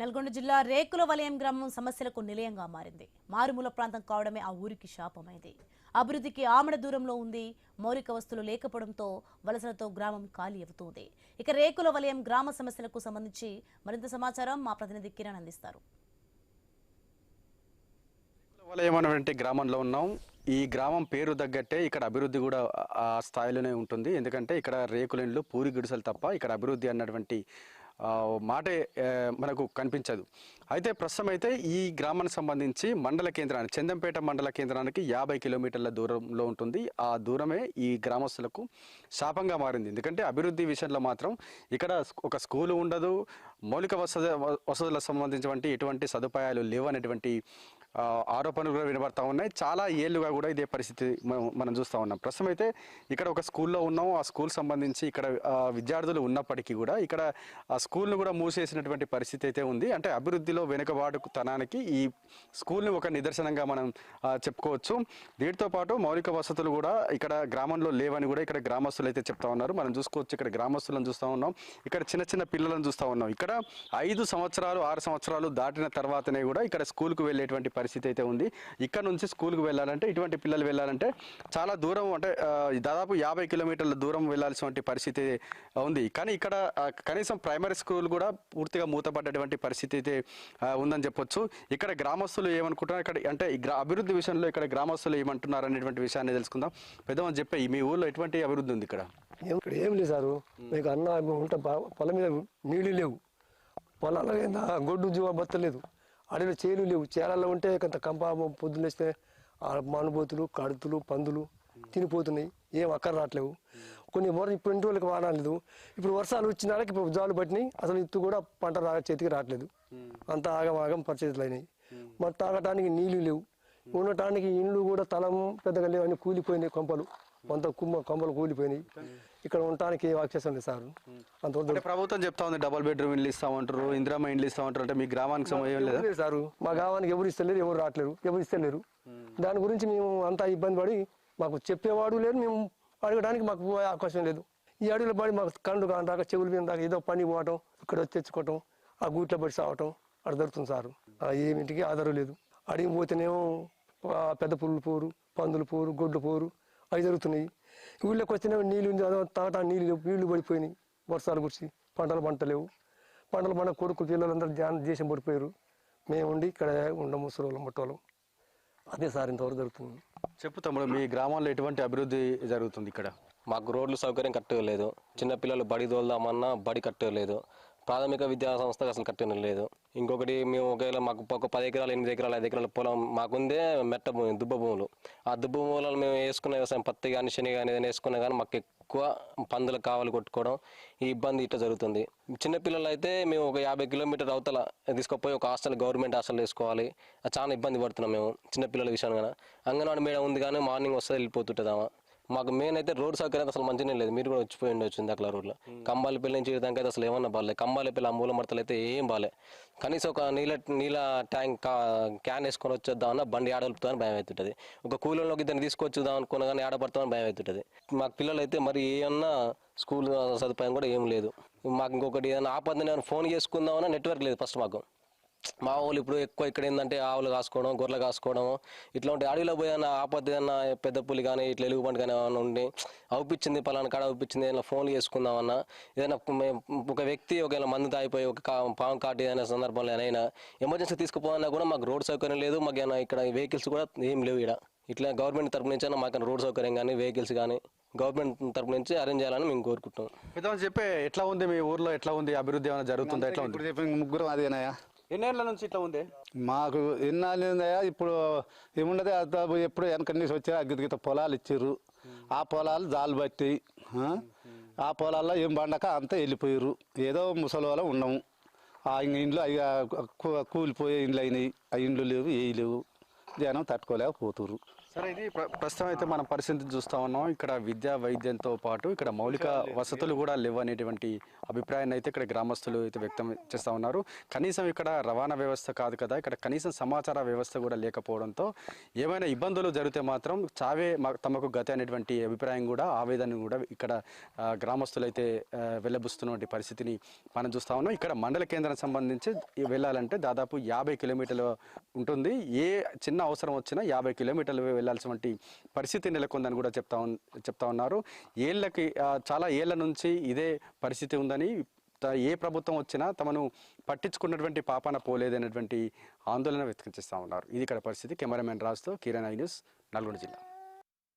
నల్గొండ జిల్లా రేకుల వలయం గ్రామం సమస్యలకు నిలయంగా మారింది. మారుమూల ప్రాంతం కావడమే ఆ ఊరికి శాపమైంది. అభివృద్ధికి ఆమడ దూరంలో ఉంది. మౌలిక వస్తువులు లేకపోవడంతో వలసలతో గ్రామం ఖాళీ అవుతోంది. ఇక రేకుల వలయం గ్రామ సమస్యలకు సంబంధించి మరింత సమాచారం మా ప్రతినిధి కిరణ్ అందిస్తారు. వలయం అనేటువంటి గ్రామంలో ఉన్నాం. ఈ గ్రామం పేరు తగ్గట్టే ఇక్కడ అభివృద్ధి కూడా ఆ స్థాయిలోనే ఉంటుంది. ఎందుకంటే ఇక్కడ రేకులిండ్లు పూరి గుడిసెలు తప్ప ఇక్కడ అభివృద్ధి అన్నటువంటి మాటే మనకు కనిపించదు. అయితే ప్రస్తుతం అయితే ఈ గ్రామానికి సంబంధించి మండల కేంద్రానికి చందంపేట మండల కేంద్రానికి 50 కిలోమీటర్ల దూరంలో ఉంటుంది. ఆ దూరమే ఈ గ్రామస్తులకు శాపంగా మారింది. ఎందుకంటే అభివృద్ధి విషయంలో మాత్రం ఇక్కడ ఒక స్కూలు ఉండదు, మౌలిక వసతులకు సంబంధించినటువంటి ఎటువంటి సదుపాయాలు లేవనేటువంటి ఆరోపణలు కూడా వినబడతా ఉన్నాయి. చాలా ఏళ్ళుగా కూడా ఇదే పరిస్థితి మనం చూస్తూ ఉన్నాం. ప్రస్తుతం అయితే ఇక్కడ ఒక స్కూల్లో ఉన్నాం. ఆ స్కూల్ సంబంధించి ఇక్కడ విద్యార్థులు ఉన్నప్పటికీ కూడా ఇక్కడ ఆ స్కూల్ను కూడా మూసేసినటువంటి పరిస్థితి అయితే ఉంది. అంటే అభివృద్ధిలో వెనుకబాటుతనానికి ఈ స్కూల్ని ఒక నిదర్శనంగా మనం చెప్పుకోవచ్చు. దీంతో పాటు మౌలిక వసతులు కూడా ఇక్కడ గ్రామంలో లేవని కూడా ఇక్కడ గ్రామస్తులు అయితే చెప్తా ఉన్నారు. మనం చూసుకోవచ్చు, ఇక్కడ గ్రామస్తులను చూస్తూ ఉన్నాం, ఇక్కడ చిన్న చిన్న పిల్లలను చూస్తూ ఉన్నాం. ఇక్కడ 5 సంవత్సరాలు 6 సంవత్సరాలు దాటిన తర్వాతనే కూడా ఇక్కడ స్కూల్కు వెళ్ళేటువంటి పరిస్థితి అయితే ఉంది. ఇక్కడ నుంచి స్కూల్కి వెళ్ళాలంటే, ఇటువంటి పిల్లలు వెళ్ళాలంటే చాలా దూరం, అంటే దాదాపు 50 కిలోమీటర్ల దూరం వెళ్ళాల్సిన పరిస్థితి ఉంది. కానీ ఇక్కడ కనీసం ప్రైమరీ స్కూల్ కూడా పూర్తిగా మూతపడ్డటువంటి పరిస్థితి అయితే ఉందని చెప్పొచ్చు. ఇక్కడ గ్రామస్తులు ఏమనుకుంటున్నారు, ఇక్కడ అంటే అభివృద్ధి విషయంలో ఇక్కడ గ్రామస్తులు ఏమంటున్నారు అనేటువంటి విషయాన్ని తెలుసుకుందాం. పెద్దమని చెప్పే మీ ఊళ్ళో ఎటువంటి అభివృద్ధి ఉంది? ఇక్కడ ఏం లేదు సారు, మీకు అన్న ఉంటే పొలం మీద నీళ్లు లేవు, పొలాల్లో గొడ్డు జీవ బతలేదు, అడవిలో చేలు లేవు, చేలల్లో ఉంటే కొంత కంప పొద్దున్న వేస్తే మనుబోతులు కడుతులు పందులు తినిపోతున్నాయి, ఏం అక్కర రావట్లేవు. కొన్ని ఇప్పుడు ఇంటి వాళ్ళకి వాడలేదు. ఇప్పుడు వర్షాలు వచ్చినాక ఇప్పుడు జాలు పట్టినాయి, అసలు ఇత్తు కూడా పంట చేతికి రావట్లేదు, అంత ఆగం పరిస్థితులు అయినాయి. మరి తాగటానికి నీళ్లు లేవు, ఉండటానికి ఇండ్లు కూడా తలం పెద్దగా లేవు, అన్ని కూలిపోయినాయి, కొంపలు కొంత కొంపలు కూలిపోయినాయి. ఇక్కడ ఉండటానికి ఏ అవకాశం లేదు సార్. అంత ప్రభుత్వం చెప్తా ఉంది డబుల్ బెడ్రూమ్ ఇండ్లు ఇస్తామంటారు, ఇందిరామ ఇండ్లు ఇస్తామంటారు. అంటే మీ గ్రామానికి సమయం లేదు సార్, మా గ్రామానికి ఎవరు ఇస్తలేరు, ఎవరు రావట్లేరు, ఎవరు ఇస్తలేరు. దాని గురించి మేము అంతా ఇబ్బంది పడి, మాకు చెప్పేవాడు లేదు, మేము అడగడానికి మాకు అవకాశం లేదు. ఈ అడవిలో పడి మాకు కండు కాక చెవులు మీద దాకా ఏదో పని పోవటం, ఇక్కడ వచ్చి తెచ్చుకోవటం, ఆ గూట్లో పడి సావటం అక్కడ దొరుకుతుంది సార్. ఏమింటికి ఆధారం లేదు. అడిగి పోతేనేమో పెద్ద పుల్లు పోరు, పందులు పోరు, గొడ్లు పోరు అవి జరుగుతున్నాయి. ఊళ్ళోకి వచ్చిన నీళ్ళు తాగటానికి నీళ్ళు పడిపోయినాయి, వర్షాలు కురిసి పంటలు పంటలేవు. పంటలు పంట కొడుకు పిల్లలందరూ దేశం పడిపోయారు. మేము ఉండి ఇక్కడ ఉండ ముసలి మొట్టోళ్ళం. అదే సార్ ఇంతవరకు జరుగుతుంది. చెప్పు తమ్ముడు, మీ గ్రామంలో ఎటువంటి అభివృద్ధి జరుగుతుంది? ఇక్కడ మాకు రోడ్లు సౌకర్యం కరెక్ట్గా లేదు, చిన్నపిల్లలు బడి తోలుదామన్నా బడి కరెక్ట్గా లేదు, ప్రాథమిక విద్యా సంస్థ అసలు కరెక్ట్గా లేదు. ఇంకొకటి మేము ఒకవేళ మాకు ఒక 10 ఎకరాలు 8 ఎకరాలు 5 ఎకరాల పొలం మాకుందే మెట్ట భూమి, దుబ్బ భూములు. ఆ దుబ్బ భూములలో మేము వేసుకున్న వ్యవసాయం పత్తి కానీ శని కానీ ఏదైనా వేసుకున్నా కానీ మాకు ఎక్కువ పందులు కావాలి కొట్టుకోవడం, ఈ ఇబ్బంది ఇట్లా జరుగుతుంది. చిన్నపిల్లలు అయితే మేము ఒక 50 కిలోమీటర్ అవతల తీసుకుపోయి ఒక హాస్టల్, గవర్నమెంట్ హాస్టల్ వేసుకోవాలి. చాలా ఇబ్బంది పడుతున్నాం మేము చిన్నపిల్లల విషయంగా. అంగన్వాడీ మేడం ఉంది కానీ మార్నింగ్ వస్తే వెళ్ళిపోతుంటుందామా. మాకు మెయిన్ అయితే రోడ్ సౌకర్యం అసలు మంచిగా లేదు. మీరు కూడా వచ్చిపోయి ఉండొచ్చు అట్లా రోడ్లో. కంబాలపల్లి నుంచి దానికి అయితే అసలు ఏమన్నా బాగాలేదు. కంబాలపల్లి ఆ మూల మడతలు అయితే ఏం బాగాలే. కనీసం ఒక నీళ్ళ ట్యాంక్ క్యాన్ వేసుకొని వచ్చేద్దామన్నా బండి ఆడలుపుతామని భయం అవుతుంటుంది. ఒక కూలంలోకి దాన్ని తీసుకొచ్చుదాం అనుకున్నా కానీ ఆడపడతామని భయం అవుతుంటుంది. మాకు పిల్లలు అయితే మరి ఏమన్నా స్కూల్ సదుపాయం కూడా ఏం లేదు. మాకు ఇంకొకటి ఏదైనా ఆపద ఫోన్ చేసుకుందామన్నా నెట్వర్క్ లేదు. ఫస్ట్ మాకు మా వాళ్ళు ఇప్పుడు ఎక్కువ ఇక్కడ ఏంటంటే ఆవులు కాసుకోవడం, గొర్రెలు కాసుకోవడం ఇట్లా ఉంటాయి. అడవిలో పోయినా ఆపద ఏదన్నా పెద్ద పులి కానీ ఇట్లా ఎలుగుబంటి కానీ ఏమన్నా ఉండి అవుపించింది పలానా కాడ అవుపించింది ఏదైనా ఫోన్లు చేసుకుందామన్నా, ఏదైనా ఒక వ్యక్తి ఒకవేళ మందు తాగిపోయి ఒక పాము కాటి ఏదైనా సందర్భంలో అయినా ఎమర్జెన్సీ తీసుకుపోవాలన్నా కూడా మాకు రోడ్ సౌకర్యం లేదు. మాకు ఏమైనా ఇక్కడ వెహికల్స్ కూడా ఏం లేవు. ఇక్కడ ఇట్లా గవర్నమెంట్ తరపు నుంచి అయినా మాకు రోడ్ సౌకర్యం కానీ వెహికల్స్ కానీ గవర్నమెంట్ తరపు నుంచి అరేంజ్ చేయాలని మేము కోరుకుంటాం. పెద్దమని చెప్పే ఎట్లా ఉంది మీ ఊర్లో, ఎట్లా ఉంది అభివృద్ధి ఏమైనా జరుగుతుందా? ఎట్లా ఉంది? ముగ్గురు అదేనాయా. ఎన్నేళ్ల నుంచి ఇట్లా ఉంది? మాకు ఎన్నాళ్ళు ఉందయా. ఇప్పుడు ఏముండదు, ఎప్పుడు వెనక నుంచి వచ్చా అగ్గిత పొలాలు ఇచ్చారు. ఆ పొలాలు జాలు బట్టి ఆ పొలాల్లో ఏం పండక అంతా వెళ్ళిపోయారు. ఏదో ముసలి వాళ్ళ ఉన్నాము. ఆ ఇండ్లు కూలిపోయే ఇండ్లు అయినాయి. ఆ ఇండ్లు లేవు, ఏ లేవు, జనం తట్టుకోలేకపోతున్నారు. సరే, ఇది ప్రస్తుతం అయితే మనం పరిస్థితి చూస్తా ఉన్నాం. ఇక్కడ విద్యా వైద్యంతో పాటు ఇక్కడ మౌలిక వసతులు కూడా లేవు అనేటువంటి అభిప్రాయాన్ని అయితే ఇక్కడ గ్రామస్తులు అయితే వ్యక్తం చేస్తూ ఉన్నారు. కనీసం ఇక్కడ రవాణా వ్యవస్థ కాదు కదా, ఇక్కడ కనీసం సమాచార వ్యవస్థ కూడా లేకపోవడంతో ఏమైనా ఇబ్బందులు జరిగితే మాత్రం చావే తమకు గతి అనేటువంటి అభిప్రాయం కూడా, ఆవేదన కూడా ఇక్కడ గ్రామస్తులు అయితే వెళ్ళబుస్తున్నటువంటి పరిస్థితిని మనం చూస్తా ఉన్నాం. ఇక్కడ మండల కేంద్రానికి సంబంధించి వెళ్ళాలంటే దాదాపు 50 కిలోమీటర్లు ఉంటుంది. ఏ చిన్న అవసరం వచ్చినా 50 కిలోమీటర్లు వెళ్లాల్సినటువంటి పరిస్థితి నెలకొందని కూడా చెప్తా ఉన్నారు. చాలా ఏళ్ల నుంచి ఇదే పరిస్థితి ఉందని, ఏ ప్రభుత్వం వచ్చినా తమను పట్టించుకున్నటువంటి పాపాన పోలేదనేటువంటి ఆందోళన వ్యక్తం చేస్తూ ఉన్నారు. ఇది ఇక్కడ పరిస్థితి. కెమెరామెన్ రాజుతో కిరణ్, ఐ న్యూస్, నల్గొండ జిల్లా.